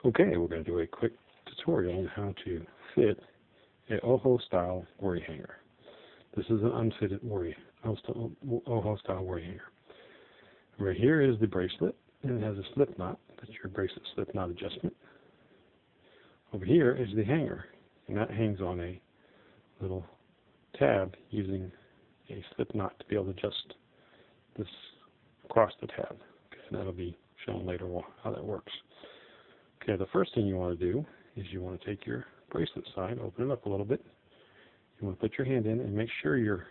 Okay, we're going to do a quick tutorial on how to fit a OHO style worry hanger. This is an unfitted OHO style worry hanger. Right here is the bracelet, and it has a slip knot. That's your bracelet slip knot adjustment. Over here is the hanger, and that hangs on a little tab using a slip knot to be able to adjust this across the tab. Okay, and that'll be shown later how that works. Okay, the first thing you want to do is you want to take your bracelet side, open it up a little bit. You want to put your hand in and make sure your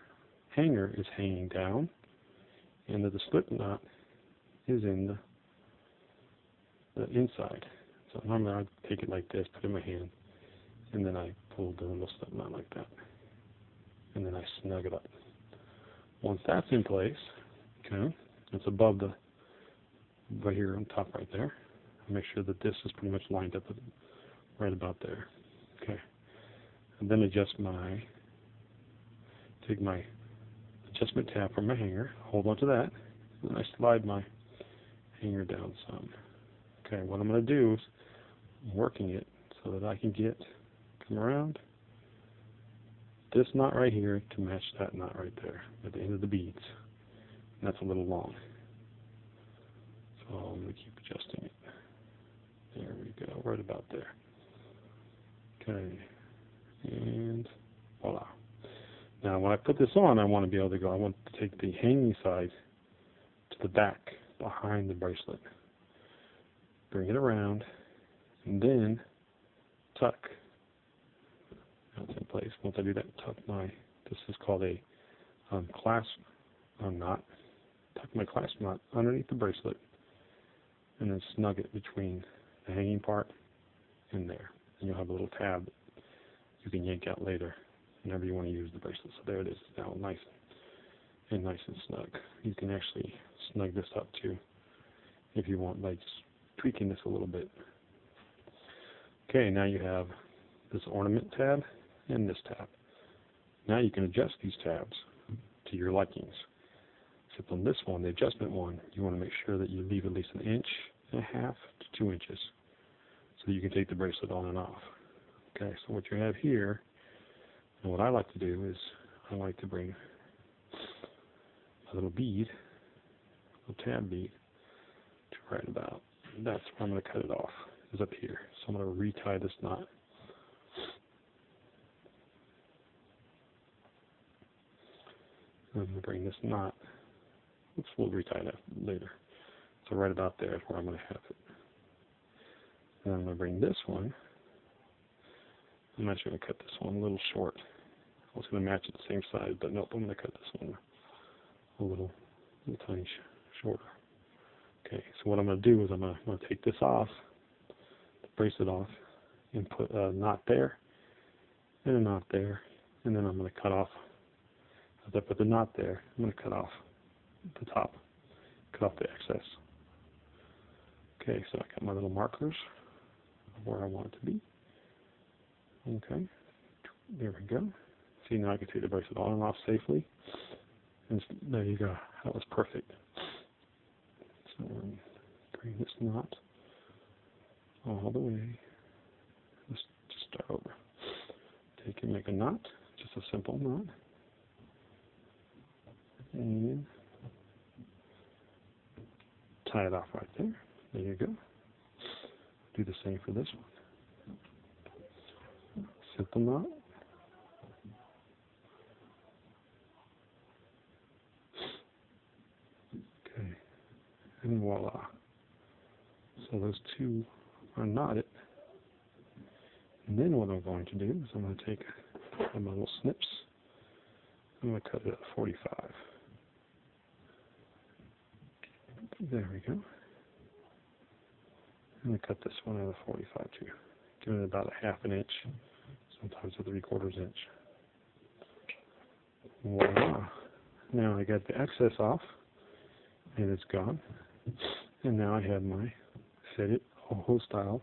hanger is hanging down and that the slip knot is in the inside. So normally I take it like this, put it in my hand, and then I pull the little slip knot like that. And then I snug it up. Once that's in place, okay, it's above the, right here on top right there. Make sure that this is pretty much lined up right about there. Okay. And then take my adjustment tab from my hanger, hold on to that, and I slide my hanger down some. Okay, what I'm going to do is I'm working it so that I can come around this knot right here to match that knot right there at the end of the beads. And that's a little long. So I'm going to keep adjusting it. There we go, right about there. Okay, and voila. Now when I put this on, I want to be able to go, I want to take the hanging side to the back, behind the bracelet. Bring it around, and then tuck. Now it's in place. Once I do that, tuck this is called a clasp knot. Tuck my clasp knot underneath the bracelet, and then snug it between the hanging part in there. And you'll have a little tab that you can yank out later whenever you want to use the bracelet. So there it is, now nice and snug. You can actually snug this up too if you want, by just tweaking this a little bit. Okay, now you have this ornament tab and this tab. Now you can adjust these tabs to your likings. Except on this one, the adjustment one, you want to make sure that you leave at least 1.5 inches to 2 inches so you can take the bracelet on and off. Okay, so what you have here, and what I like to do is I like to bring a little bead, a little tab bead, to right about, that's where I'm going to cut it off, is up here. So I'm going to retie this knot. I'm going to bring this knot, we'll retie that later. So right about there is where I'm going to have it. And I'm going to bring this one. I'm actually going to cut this one a little short. I was going to match it the same size, but nope, I'm going to cut this one a little tiny shorter. Okay, so what I'm going to do is I'm going to take this off, the bracelet off, and put a knot there, and a knot there, and then I'm going to cut off. As I put the knot there, I'm going to cut off the top, cut off the excess. Okay, so I got my little markers where I want it to be. Okay, there we go. See, now I can take the bracelet on and off safely. And there you go. That was perfect. So bring this knot all the way. Let's just start over. Take and make a knot, just a simple knot. And tie it off right there. There you go. Do the same for this one. Simple knot. Okay. And voila. So those two are knotted. And then what I'm going to do is I'm going to take my little snips. I'm going to cut it at 45. There we go. I'm going to cut this one at a 45 too. Give it about 1/2 inch, sometimes a 3/4 inch. Voila. Now I got the excess off, and it's gone. And now I have my fitted OHO style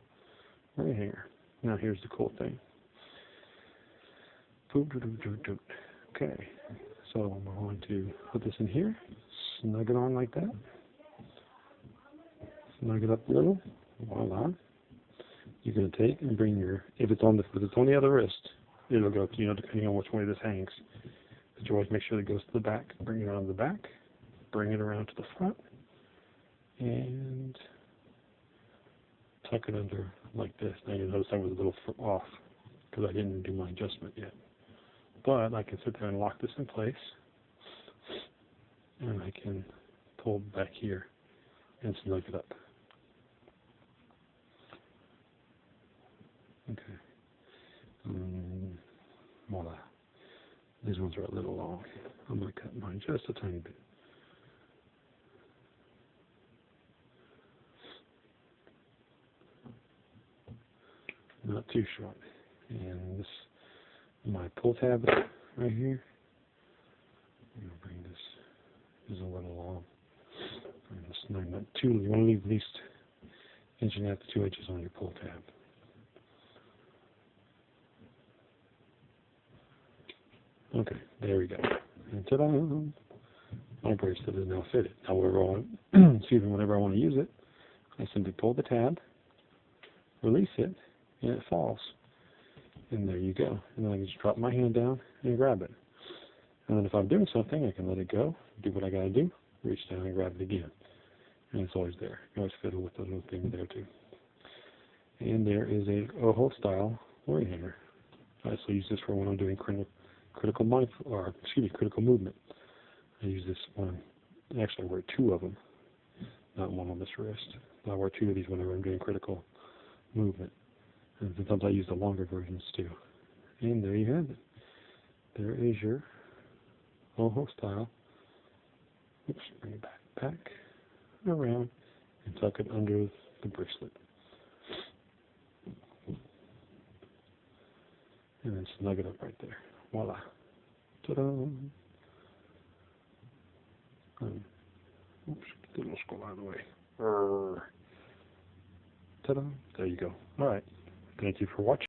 ring hanger. Now here's the cool thing. Okay, so I'm going to put this in here, snug it on like that. Snug it up a little. Voila. you're going to take and bring your, if it's on the other wrist, it'll go, depending on which way this hangs. But you always make sure that it goes to the back. Bring it around the back, bring it around to the front, and tuck it under like this. Now you notice I was a little off because I didn't do my adjustment yet. But I can sit there and lock this in place, and I can pull back here and snug it up. Okay. Voila. These ones are a little long. I'm going to cut mine just a tiny bit. Not too short. And this, my pull tab right here. I'm going to bring this a little long. I'm just snug that two. You want to leave at least 1.5 to 2 inches on your pull tab. Okay, there we go. And ta-da! My bracelet is now fitted. Now, whenever I want to use it, I simply pull the tab, release it, and it falls. And there you go. And then I can just drop my hand down and grab it. And then if I'm doing something, I can let it go, do what I got to do, reach down and grab it again. And it's always there. You always fiddle with the little thing there too. And there is a OHO style worry hanger. I also use this for when I'm doing critical movement. I use this one. Actually, I wear 2 of them, not one on this wrist. I wear 2 of these whenever I'm doing critical movement. And sometimes I use the longer versions too. And there you have it. There is your OHO style. Oops, bring it back, around, and tuck it under the bracelet. And then snug it up right there. Voila. Ta-da! Oops, get the little skull out of the way. Ta-da! There you go. All right. Thank you for watching.